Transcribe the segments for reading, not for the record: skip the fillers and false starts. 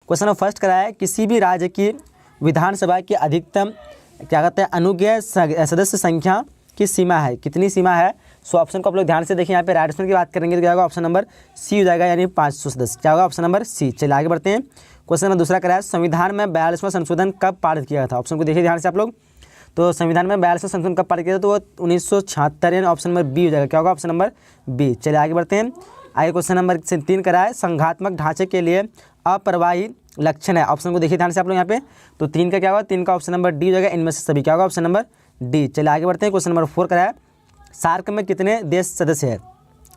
Question number first करा है, किसी भी राज्य की विधानसभा की अधिकतम क्या कहते हैं अनुज्ञेय सदस्य संख्या की सीमा है, कितनी सीमा है। सो ऑप्शन को आप लोग ध्यान से देखिए, यहाँ पे राइट की बात करेंगे तो क्या होगा, ऑप्शन नंबर सी हो जाएगा, यानी 500 सदस्य। क्या होगा, ऑप्शन नंबर सी। चलिए आगे बढ़ते हैं। क्वेश्चन नंबर दूसरा करा है, संविधान में 42वां संशोधन कब पारित किया गया था। ऑप्शन को देखिए ध्यान से आप लोग। तो संविधान में 42वां संशोधन कब पारित किया था, तो वो 1976, यानी ऑप्शन नंबर बी हो जाएगा। क्या होगा, ऑप्शन नंबर बी। चलिए आगे बढ़ते हैं। आगे क्वेश्चन नंबर 3 करा है, संघात्मक ढांचे के लिए अप्रवाही लक्षण है। ऑप्शन को देखिए ध्यान से आप लोग यहाँ पे। तो 3 का क्या होगा, 3 का ऑप्शन नंबर डी हो जाएगा, इनमें से सभी। क्या होगा, ऑप्शन नंबर डी। चलिए आगे बढ़ते हैं। क्वेश्चन नंबर 4 करा है, सार्क में कितने देश सदस्य है।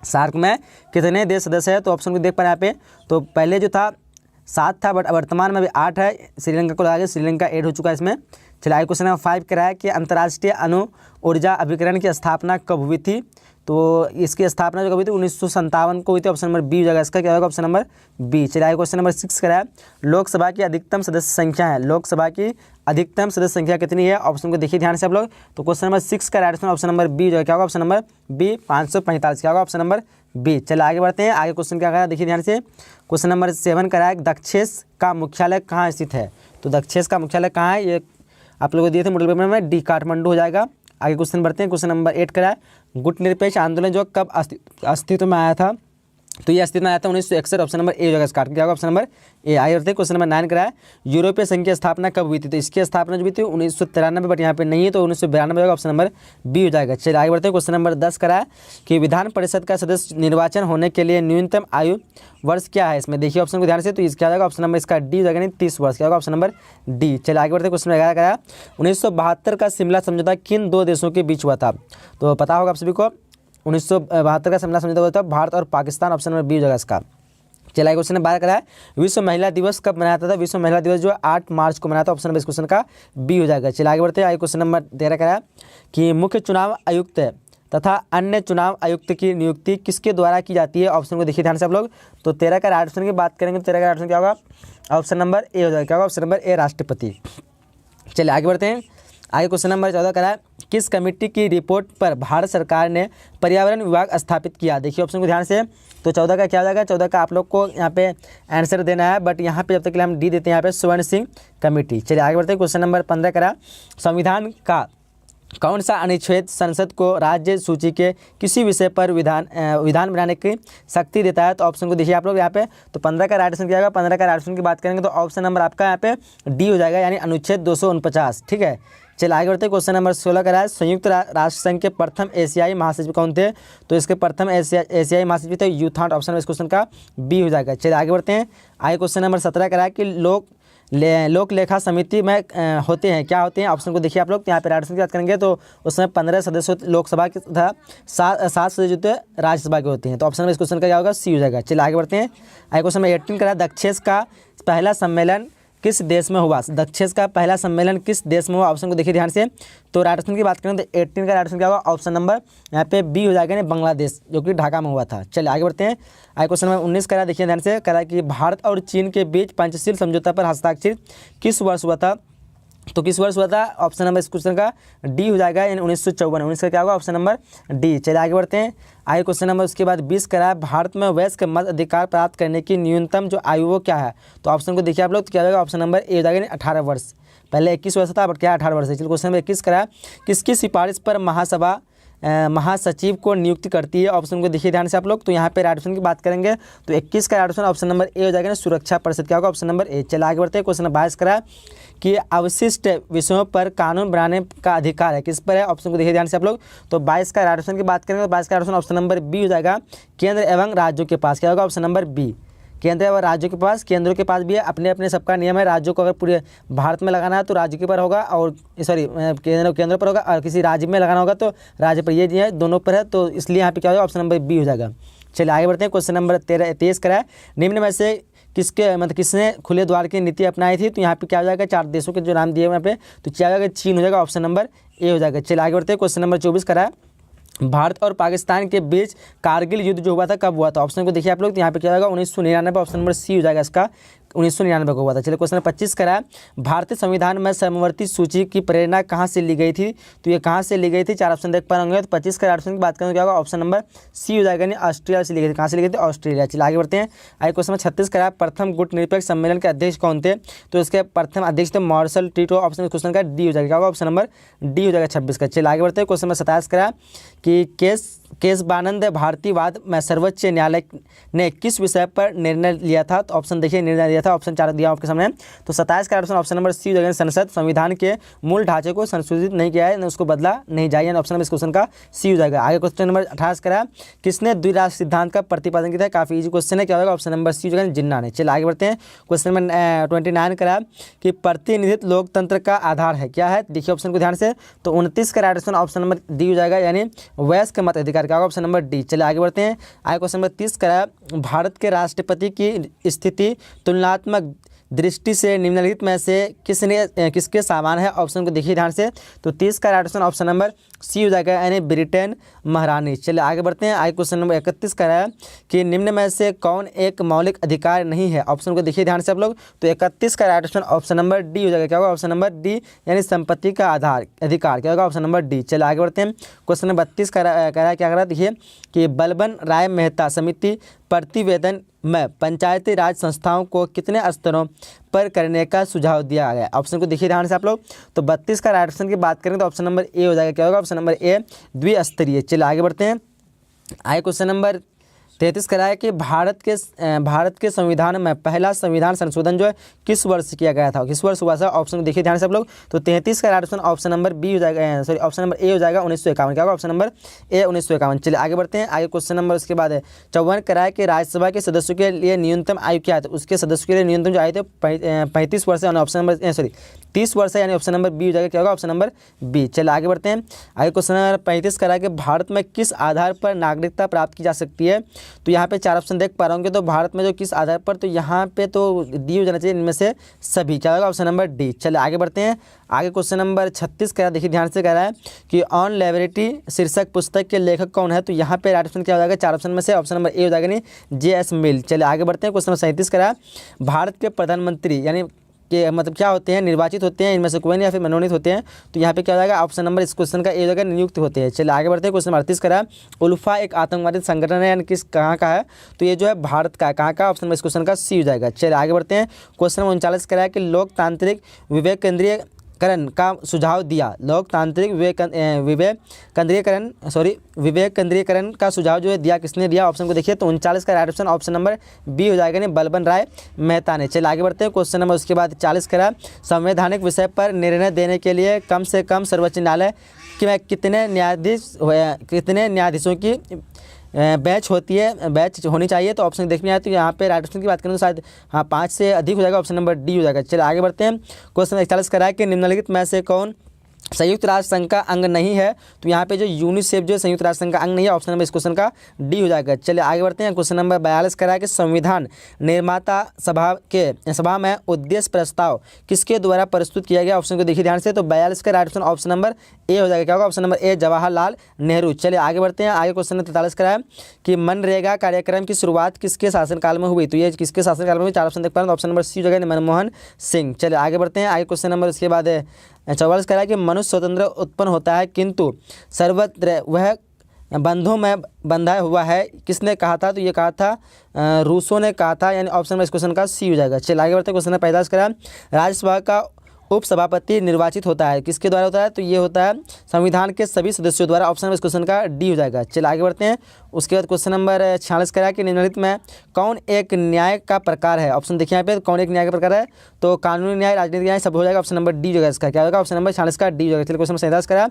सार्क में कितने देश सदस्य है, तो ऑप्शन को देख पा रहे हैं यहाँ पे। तो पहले जो था 7 था, बट वर्तमान में अभी 8 है। श्रीलंका को लगा के श्रीलंका ऐड हो चुका है इसमें। चलिए आगे क्वेश्चन नंबर 5 करा है कि अंतर्राष्ट्रीय अणु ऊर्जा अभिकरण की स्थापना कब हुई थी। तो इसकी स्थापना जो कब हुई थी, 1957 को हुई थी। ऑप्शन नंबर बी हो जाएगा इसका। क्या होगा, ऑप्शन नंबर बी। चलिए आगे क्वेश्चन नंबर 6 करा है, लोकसभा की अधिकतम सदस्य संख्या है। लोकसभा की अधिकतम सदस्य संख्या कितनी है। ऑप्शन को देखिए ध्यान से आप लोग। तो क्वेश्चन नंबर 6 का राइट ऑप्शन नंबर बी हो जाएगा। क्या होगा, ऑप्शन नंबर बी, 545। क्या होगा, ऑप्शन नंबर बी। चलिए आगे बढ़ते हैं। आगे क्वेश्चन क्या करा, देखिए ध्यान से। क्वेश्चन नंबर 7 करा है, दक्षेस का मुख्यालय कहाँ स्थित है। तो दक्षेस का मुख्यालय कहाँ है, ये आप लोगों को दिए थे मॉडल पेपर में, डी काठमांडू हो जाएगा। आगे क्वेश्चन बढ़ते हैं। क्वेश्चन नंबर 8 करा है, गुटनिरपेक्ष आंदोलन जो कब अस्तित्व में आया था। तो ये अस्तित्व में आया था 1961। ऑप्शन नंबर ए हो जाएगा स्टार्ट। क्या होगा, ऑप्शन नंबर ए। आगे बढ़ते हैं। क्वेश्चन नंबर 9 करा है, यूरोपीय संघ की स्थापना कब हुई थी। तो इसकी स्थापना जो हुई थी 1993, बट यहाँ पे नहीं है, तो 1992 होगा। ऑप्शन नंबर बी हो जाएगा। चलिए आगे बढ़ते हैं। क्वेश्चन नंबर 10 करा है कि विधान परिषद का सदस्य निर्वाचन होने के लिए न्यूनतम आयु वर्ष क्या है। इसमें देखिए ऑप्शन को ध्यान से। तो इसका जाएगा ऑप्शन नंबर इसका डी हो जाएगा, नहीं 30 वर्ष। क्या होगा, ऑप्शन नंबर डी। चलिए आगे बढ़ते हैं। क्वेश्चन 11 करा है, 1972 का शिमला समझौता किन 2 देशों के बीच हुआ था। तो पता होगा आप सभी को, 1972 का शिमला समझौता हुआ था भारत और पाकिस्तान। ऑप्शन नंबर बी हो जाएगा इसका। चलिए क्वेश्चन नंबर 12 करा है, विश्व महिला दिवस कब मनाया था। विश्व महिला दिवस जो 8 मार्च को मनाया था। ऑप्शन नंबर इस क्वेश्चन का बी हो जाएगा। चलिए आगे बढ़ते हैं। आगे क्वेश्चन नंबर 13 करा है कि मुख्य चुनाव आयुक्त तथा अन्य चुनाव आयुक्त की नियुक्ति किसके द्वारा की जाती है। ऑप्शन को देखिए ध्यान से आप लोग। तो 13 का राइट ऑप्शन की बात करेंगे तो 13 का राइट ऑप्शन क्या होगा, ऑप्शन नंबर ए हो जाएगा। क्या होगा, ऑप्शन नंबर ए, राष्ट्रपति। चलिए आगे बढ़ते हैं। आगे क्वेश्चन नंबर 14 करा है, किस कमेटी की रिपोर्ट पर भारत सरकार ने पर्यावरण विभाग स्थापित किया। देखिए ऑप्शन को ध्यान से। तो 14 का क्या हो जाएगा, 14 का आप लोग को यहाँ पे आंसर देना है, बट यहाँ पे जब तक के लिए हम डी देते हैं यहाँ पे स्वर्ण सिंह कमेटी। चलिए आगे बढ़ते हैं। क्वेश्चन नंबर 15 करा, संविधान का कौन सा अनुच्छेद संसद को राज्य सूची के किसी विषय पर विधान बनाने की शक्ति देता है। तो ऑप्शन को देखिए आप लोग यहाँ पे। तो 15 का राइट ऑप्शन क्या होगा, 15 का राइट ऑप्शन की बात करेंगे तो ऑप्शन नंबर आपका यहाँ पे डी हो जाएगा, यानी अनुच्छेद 249। ठीक है। चलिए आगे बढ़ते हैं। क्वेश्चन नंबर 16 का है, संयुक्त राष्ट्र संघ के प्रथम एशियाई महासचिव कौन थे। तो इसके प्रथम एशियाई महासचिव थे यूथाट। ऑप्शन इस क्वेश्चन का बी हो जाएगा। चलिए आगे बढ़ते हैं। आगे क्वेश्चन नंबर 17 का है कि लोक लेखा समिति में होते हैं, क्या होते हैं। ऑप्शन को देखिए आप लोग। यहाँ पे राइट ऑप्शन की बात करेंगे तो उसमें 15 सदस्य लोकसभा के तथा 7 सदस्य जो राज्यसभा के होते हैं। तो ऑप्शन में इस क्वेश्चन का क्या होगा, सी हो जाएगा। चलिए आगे बढ़ते हैं। आगे क्वेश्चन नंबर 18 का है, दक्षेस का पहला सम्मेलन किस देश में हुआ। दक्षेस का पहला सम्मेलन किस देश में हुआ। ऑप्शन को देखिए ध्यान से। तो राइट ऑप्शन की बात करें तो 18 का राइट ऑप्शन क्या होगा, ऑप्शन नंबर यहाँ पे बी हो जाएगा, बांग्लादेश, जो कि ढाका में हुआ था। चलिए आगे बढ़ते हैं। आगे क्वेश्चन नंबर 19 करा, देखिए ध्यान से। करा कि भारत और चीन के बीच पंचशील समझौता पर हस्ताक्षर किस वर्ष हुआ था। तो किस वर्ष हुआ था। ऑप्शन नंबर इस क्वेश्चन का डी हो जाएगा, यानी 1954। 19 का क्या होगा, ऑप्शन नंबर डी। चलिए आगे बढ़ते हैं। आगे क्वेश्चन नंबर उसके बाद 20 करा है, भारत में वयस्क मत अधिकार प्राप्त करने की न्यूनतम जो आयु वो क्या है। तो ऑप्शन को देखिए आप लोग। तो क्या होगा, ऑप्शन नंबर ए हो जाएगा, 18 वर्ष। पहले 21 वर्ष था, बट क्या 18 वर्ष है। चलिए क्वेश्चन नंबर 21 करा है, किसकी सिफारिश पर महासभा महासचिव को नियुक्ति करती है। ऑप्शन को देखिए ध्यान से आप लोग। तो यहाँ पे राइट ऑप्शन की बात करेंगे तो 21 का राइट ऑप्शन ऑप्शन नंबर ए हो जाएगा, सुरक्षा परिषद। क्या होगा, ऑप्शन नंबर ए। चलिए आगे बढ़ते हैं। क्वेश्चन नंबर 22 करा कि अवशिष्ट विषयों पर कानून बनाने का अधिकार है किस पर है। ऑप्शन को देखिए ध्यान से आप लोग। तो 22 का राइट ऑप्शन की बात करेंगे तो 22 का right option option number B हो जाएगा, केंद्र एवं राज्यों के पास। क्या होगा, ऑप्शन नंबर बी। केंद्र और राज्यों के पास, केंद्रों के पास भी है, अपने अपने सबका नियम है। राज्यों को अगर पूरे भारत में लगाना है तो राज्य के पर होगा, और सॉरी केंद्र पर होगा, और किसी राज्य में लगाना होगा तो राज्य पर। ये दोनों पर है, तो इसलिए यहाँ पे क्या होगा, ऑप्शन नंबर बी हो जाएगा। चलिए आगे बढ़ते हैं। क्वेश्चन नंबर 23 करा है, निम्न में से किसने खुले द्वार की नीति अपनाई थी। तो यहाँ पे क्या हो जाएगा, 4 देशों के जो नाम दिए हुए यहाँ पे, तो क्या हो जाएगा, चीन हो जाएगा, ऑप्शन नंबर ए हो जाएगा। चलिए आगे बढ़ते हैं। क्वेश्चन नंबर 24 करा है, भारत और पाकिस्तान के बीच कारगिल युद्ध जो हुआ था कब हुआ था। ऑप्शन को देखिए आप लोग। तो यहाँ पे क्या होगा, 1999। ऑप्शन नंबर सी हो जाएगा इसका, 1999 को हुआ था। चलिए क्वेश्चन नंबर 25 करा है, भारतीय संविधान में समवर्ती सूची की प्रेरणा कहाँ से ली गई थी? तो ये कहाँ से ली गई थी? 4 ऑप्शन देख पा होंगे। तो 25 का ऑप्शन की बात करें तो क्या होगा? ऑप्शन नंबर सी हो जाएगा, यानी ऑस्ट्रेलिया से ली गई थी। कहाँ से ली गई थी? ऑस्ट्रेलिया। चलिए आगे बढ़ते हैं। आगे क्वेश्चन नंबर 36 करा है, प्रथम गुट निरपेक्ष सम्मेलन के अध्यक्ष कौन थे? तो इसके प्रथम अध्यक्ष थे मार्शल टीटो। ऑप्शन क्वेश्चन का डी हो जाएगा, क्या होगा? ऑप्शन नंबर डी हो जाएगा 26 का। चलिए आगे बढ़ते हैं। क्वेश्चन नंबर 27 करा कि केशवानंद भारतीयवाद में सर्वोच्च न्यायालय ने किस विषय पर निर्णय लिया था? तो ऑप्शन देखिए, निर्णय लिया था, ऑप्शन 4 दिया आपके सामने। तो 27 का ऑप्शन नंबर सी हो जाएगा, संसद संविधान के मूल ढांचे को संशोधित नहीं किया है, उसको बदला नहीं जाए, ऑप्शन नंबर इस क्वेश्चन का सी हो जाएगा। आगे क्वेश्चन नंबर 28 करा, किसने द्विराष्ट्र सिद्धांत का प्रतिपादन किया था? काफी इजी क्वेश्चन है, क्या होगा? ऑप्शन नंबर सी हो जाएगा, जिन्ना ने। चलिए आगे बढ़ते हैं। क्वेश्चन नंबर 29 करा कि प्रतिनिधित्व लोकतंत्र का आधार है, क्या है? देखिए ऑप्शन को ध्यान से। तो 29 का ऑप्शन नंबर डी हो जाएगा, यानी वयस्क मत अधिकार, क्या होगा? Option number D. चलिए आगे बढ़ते हैं। आगे क्वेश्चन नंबर 30 करा, भारत के राष्ट्रपति की स्थिति तुलनात्मक दृष्टि से निम्नलिखित में से किसके समान है? ऑप्शन को देखिए ध्यान से। तो 30 का ऑप्शन नंबर सी हो जाएगा, यानी ब्रिटेन महारानी। चलिए आगे बढ़ते हैं। आगे क्वेश्चन नंबर 31 का है कि निम्न में से कौन एक मौलिक अधिकार नहीं है? ऑप्शन को देखिए ध्यान से आप लोग। तो 31 का ऑप्शन नंबर डी हो जाएगा, क्या होगा? ऑप्शन नंबर डी, यानी संपत्ति का अधिकार, क्या होगा? Option number D. चलिए आगे बढ़ते हैं। क्वेश्चन नंबर 32 का है, क्या कर रहा है? देखिए कि बलबन राय मेहता समिति प्रतिवेदन में पंचायती राज संस्थाओं को कितने स्तरों पर करने का सुझाव दिया गया? ऑप्शन को देखिए ध्यान से आप लोग। तो 32 का राइट ऑप्शन की बात करें तो ऑप्शन नंबर ए हो जाएगा, क्या होगा? ऑप्शन नंबर ए, द्विस्तरीय। चलिए आगे बढ़ते हैं। आगे क्वेश्चन नंबर 33 करा है कि भारत के संविधान में पहला संविधान संशोधन जो है किस वर्ष किया गया था? किस वर्ष हुआ था? ऑप्शन को देखिए ध्यान से आप लोग। तो 33 का राइट ऑप्शन नंबर बी हो जाएगा, सॉरी ऑप्शन नंबर ए हो जाएगा, 1951, क्या होगा? ऑप्शन नंबर ए, 1951। चलिए आगे बढ़ते हैं। आगे क्वेश्चन नंबर उसके बाद 54 करा है कि राज्यसभा के सदस्यों के लिए न्यूनतम आयु क्या है? उसके सदस्यों के लिए न्यूनतम जो आयु थे 35 वर्ष, यानी ऑप्शन नंबर 30 वर्ष है, यानी ऑप्शन नंबर बी हो जाएगा, क्या होगा? Option number B. चलिए आगे बढ़ते हैं। आगे क्वेश्चन नंबर 35 करा है कि भारत में किस आधार पर नागरिकता प्राप्त की जा सकती है? तो यहाँ पे 4 ऑप्शन देख पा रहा हूँ। तो भारत में जो किस आधार पर, तो यहाँ पे तो डी हो जाना चाहिए, इनमें से सभी, क्या होगा? Option number D. चलिए आगे बढ़ते हैं। आगे क्वेश्चन नंबर 36 का देखिए ध्यान से कह रहा है कि ऑन लाइब्रेरी शीर्षक पुस्तक के लेखक कौन है? तो यहाँ पे राइट ऑप्शन क्या हो जाएगा? 4 ऑप्शन में से ऑप्शन नंबर ए हो जाएगा, नहीं जे.एस. मिल। चलिए आगे बढ़ते हैं। क्वेश्चन नंबर 37 का है, भारत के प्रधानमंत्री यानी कि मतलब क्या होते हैं? निर्वाचित होते हैं, इनमें से कोई नहीं, या फिर मनोनीत होते हैं। तो यहाँ पे क्या हो जाएगा? ऑप्शन नंबर इस क्वेश्चन का ए हो जाएगा, नियुक्त होते हैं। चलिए आगे बढ़ते हैं। क्वेश्चन 38 का है, उल्फा एक आतंकवादी संगठन है, यानी किस कहाँ का है? तो ये जो है भारत का है, कहाँ का? ऑप्शन नंबर इस क्वेश्चन का सी हो जाएगा। चलिए आगे बढ़ते हैं। क्वेश्चन नंबर 39 का है कि लोकतांत्रिक विवेक केंद्रीयकरण का सुझाव दिया। लोकतांत्रिक विवेक केंद्रीयकरण का सुझाव जो है दिया, किसने दिया? ऑप्शन को देखिए। तो 39 का right option option number B हो जाएगा, नहीं बलबन राय मेहता ने। चलिए आगे बढ़ते हैं। क्वेश्चन नंबर उसके बाद 40 का संवैधानिक विषय पर निर्णय देने के लिए कम से कम सर्वोच्च न्यायालय में कितने न्यायाधीशों की बैच होनी चाहिए? तो ऑप्शन देखने आए तो यहाँ पे राइट ऑप्शन की बात करें तो शायद 5 से अधिक हो जाएगा, ऑप्शन नंबर डी हो जाएगा। चलिए आगे बढ़ते हैं। क्वेश्चन 41 का है कि निम्नलिखित में से कौन संयुक्त राष्ट्र संघ का अंग नहीं है? तो यहाँ पे जो यूनिसेफ जो संयुक्त राष्ट्र संघ का अंग नहीं है, ऑप्शन नंबर इस क्वेश्चन का डी हो जाएगा। चलिए आगे बढ़ते हैं। क्वेश्चन नंबर 42 करा कि संविधान निर्माता सभा में उद्देश्य प्रस्ताव किसके द्वारा प्रस्तुत किया गया? ऑप्शन को देखिए ध्यान से। तो 42 का राइट ऑप्शन ऑप्शन नंबर ए हो जाएगा, क्या होगा? ऑप्शन नंबर ए, जवाहरलाल नेहरू। चलिए आगे बढ़ते हैं। आगे क्वेश्चन नंबर 43 करा है कि मनरेगा कार्यक्रम की शुरुआत किसके शासनकाल में हुई? तो ये किसके शासनकाल में हुई? 4 ऑप्शन देख पा रहे हैं, ऑप्शन नंबर सी हो जाएगा, मनमोहन सिंह। चलिए आगे बढ़ते हैं। आगे क्वेश्चन नंबर उसके बाद 44 करा है कि मनुष्य स्वतंत्र उत्पन्न होता है किंतु सर्वत्र वह बंधों में बंधा हुआ है, किसने कहा था? तो ये कहा था रूसो ने कहा था, यानी ऑप्शन में इस क्वेश्चन का सी हो जाएगा। चलिए आगे बढ़ते हैं। क्वेश्चन नंबर 45 करा, राज्यसभा का उपसभापति निर्वाचित होता है, किसके द्वारा होता है? तो ये होता है संविधान के सभी सदस्यों द्वारा, ऑप्शन में इस क्वेश्चन का डी हो जाएगा। चलिए आगे बढ़ते हैं। उसके बाद क्वेश्चन नंबर 46 करा कि निम्नलिखित में कौन एक न्याय का प्रकार है? ऑप्शन देखिए यहाँ पे, कौन एक न्याय का प्रकार है? तो कानूनी न्याय, राजनीतिक न्याय, सब हो जाएगा, ऑप्शन नंबर डी हो जाएगा। इसका क्या होगा? ऑप्शन नंबर 46 का डी हो जाएगा। चलिए क्वेश्चन 47 करा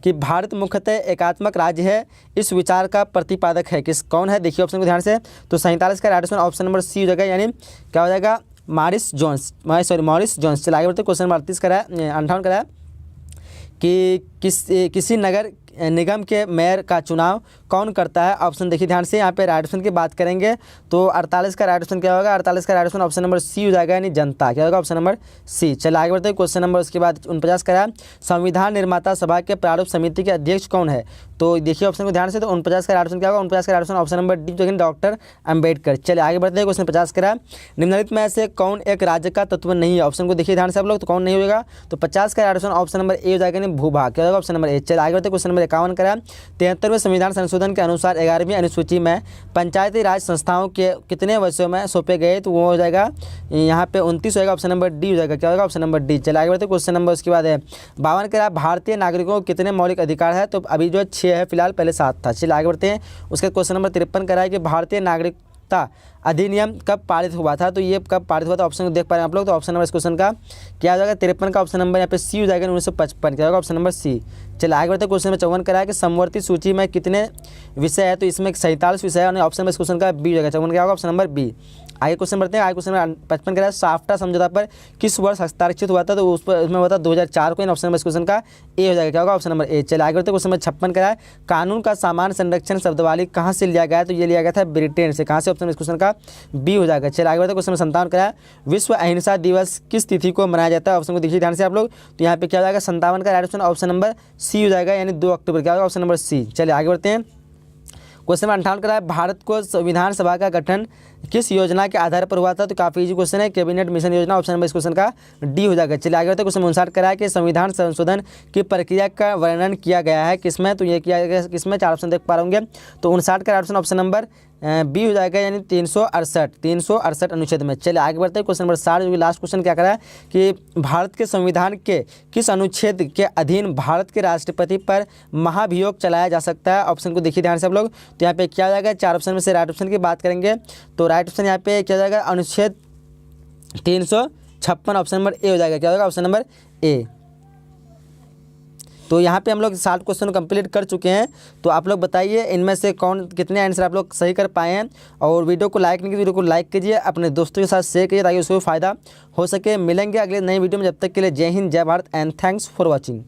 कि भारत मुख्यतः एकात्मक राज्य है, इस विचार का प्रतिपादक है कौन है? देखिए ऑप्शन को ध्यान से। तो 47 का राइट ऑप्शन नंबर सी हो जाएगा, यानी क्या हो जाएगा? Morris Jones. चलिए आगे बढ़ते। क्वेश्चन 38 करा 58 करा कि किसी नगर निगम के मेयर का चुनाव कौन करता है? ऑप्शन देखिए ध्यान से, यहाँ पे राइट ऑप्शन की बात करेंगे तो 48 का राइट ऑप्शन क्या होगा? 48 का right option option number C हो जाएगा, यानी जनता। क्या होगा? Option number C. चलिए आगे बढ़ते हैं। क्वेश्चन नंबर उसके बाद 49 का है, संविधान निर्माता सभा के प्रारूप समिति के अध्यक्ष कौन है? तो देखिए ऑप्शन को ध्यान से, तो 49 का राइट ऑप्शन क्या होगा? 49 का right option option number D, doctor Ambedkar. चलिए आगे बढ़ते हैं। क्वेश्चन 50 का है, निम्नलिखित में से कौन एक राज्य का तत्व नहीं है? ऑप्शन को देखिए ध्यान से आप लोग, तो कौन नहीं होगा? तो 50 का राइट ऑप्शन ऑप्शन नंबर ए हो जाएगा, यानी भूभाग। क्या होगा? ऑप्शन नंबर ए। चलिए आगे बढ़ते हैं। क्वेश्चन नंबर 51 का है, 73वें संविधान संशोधन के अनुसार 11वीं अनुसूची में पंचायती राज संस्थाओं के कितने वर्षों में सौंपे गए? तो वो हो जाएगा यहाँ पे 29 होगा, ऑप्शन नंबर डी हो जाएगा। क्या होगा? Option number D. चलिए आगे बढ़ते हैं। क्वेश्चन नंबर उसके बाद है 52 का, भारतीय नागरिकों को कितने मौलिक अधिकार है? तो अभी जो 6 है फिलहाल, पहले 7 था। चलिए आगे बढ़ते हैं। उसके क्वेश्चन नंबर 53 का है कि भारतीय नागरिकता अधिनियम कब पारित हुआ था? तो ये कब पारित हुआ था? ऑप्शन को देख पा रहे हैं आप लोग, तो ऑप्शन नंबर इस क्वेश्चन का क्या हो जाएगा? 53 का ऑप्शन नंबर यहाँ पे सी हो जाएगा, 1955। क्या होगा? Option number C. चलिए आगे बढ़ते हैं। क्वेश्चन नंबर 54 का है कि समवर्ती सूची में कितने विषय है? तो इसमें 47 विषय है, और ऑप्शन नंबर इस क्वेश्चन का बी हो जाएगा। 54 क्या होगा? Option number B. आगे क्वेश्चन बढ़ते हैं। आगे क्वेश्चन नंबर 55 का है, साफ्टा समझौता पर किस वर्ष हस्ताक्षरित हुआ था? तो उस पर उसमें हुआ था 2004 को, ऑप्शन नंबर इस क्वेश्चन का ए हो जाएगा। क्या होगा? ऑप्शन नंबर ए। चलिए आगे बढ़ते हैं। क्वेश्चन नंबर 56 का है, कानून का सामान्य संरक्षण शब्दवाली कहाँ से लिया गया है? तो ये लिया गया था ब्रिटेन से। कहाँ से? ऑप्शन इस क्वेश्चन का बी हो जाएगा। चलिए आगे बढ़ते हैं। क्वेश्चन नंबर 57 का है, विश्व अहिंसा दिवस किस तिथि को मनाया जाता है? ऑप्शन को देखिए ध्यान से आप लोग, तो यहाँ पे क्या हो जाएगा? 57 का right option option number C हो जाएगा, यानी 2 अक्टूबर। क्या होगा? Option number C. चलिए आगे बढ़ते हैं। क्वेश्चन नंबर 58 का है, भारत को संविधान सभा का गठन किस योजना के आधार पर हुआ था? तो काफी इजी क्वेश्चन है, कैबिनेट मिशन योजना। ऑप्शन नंबर इस क्वेश्चन का डी हो जाएगा। चलिए आगे बढ़ते हैं। क्वेश्चन 59 का है कि संविधान संशोधन की प्रक्रिया का वर्णन किया गया है किसमें? तो ये किया गया किसमें? 4 ऑप्शन देख पा रहे होंगे, तो 59 का ऑप्शन ऑप्शन नंबर बी हो जाएगा, यानी 368 अनुच्छेद में। चलिए आगे बढ़ते हैं। क्वेश्चन नंबर 60 जो कि लास्ट क्वेश्चन क्या करा है कि भारत के संविधान के किस अनुच्छेद के अधीन भारत के राष्ट्रपति पर महाभियोग चलाया जा सकता है? ऑप्शन को देखिए ध्यान से आप लोग, तो यहाँ पे क्या हो जाएगा? 4 ऑप्शन में से राइट ऑप्शन की बात करेंगे तो राइट ऑप्शन यहाँ पे क्या हो जाएगा? अनुच्छेद 356 ऑप्शन नंबर ए हो जाएगा। क्या होगा? ऑप्शन नंबर ए। तो यहाँ पे हम लोग 60 क्वेश्चन कंप्लीट कर चुके हैं। तो आप लोग बताइए इनमें से कौन कितने आंसर आप लोग सही कर पाए हैं। और वीडियो को लाइक नहीं किया, वीडियो को लाइक कीजिए, अपने दोस्तों के साथ शेयर कीजिए ताकि उसको फ़ायदा हो सके। मिलेंगे अगले नई वीडियो में, जब तक के लिए जय हिंद, जय Bharat and thanks for watching.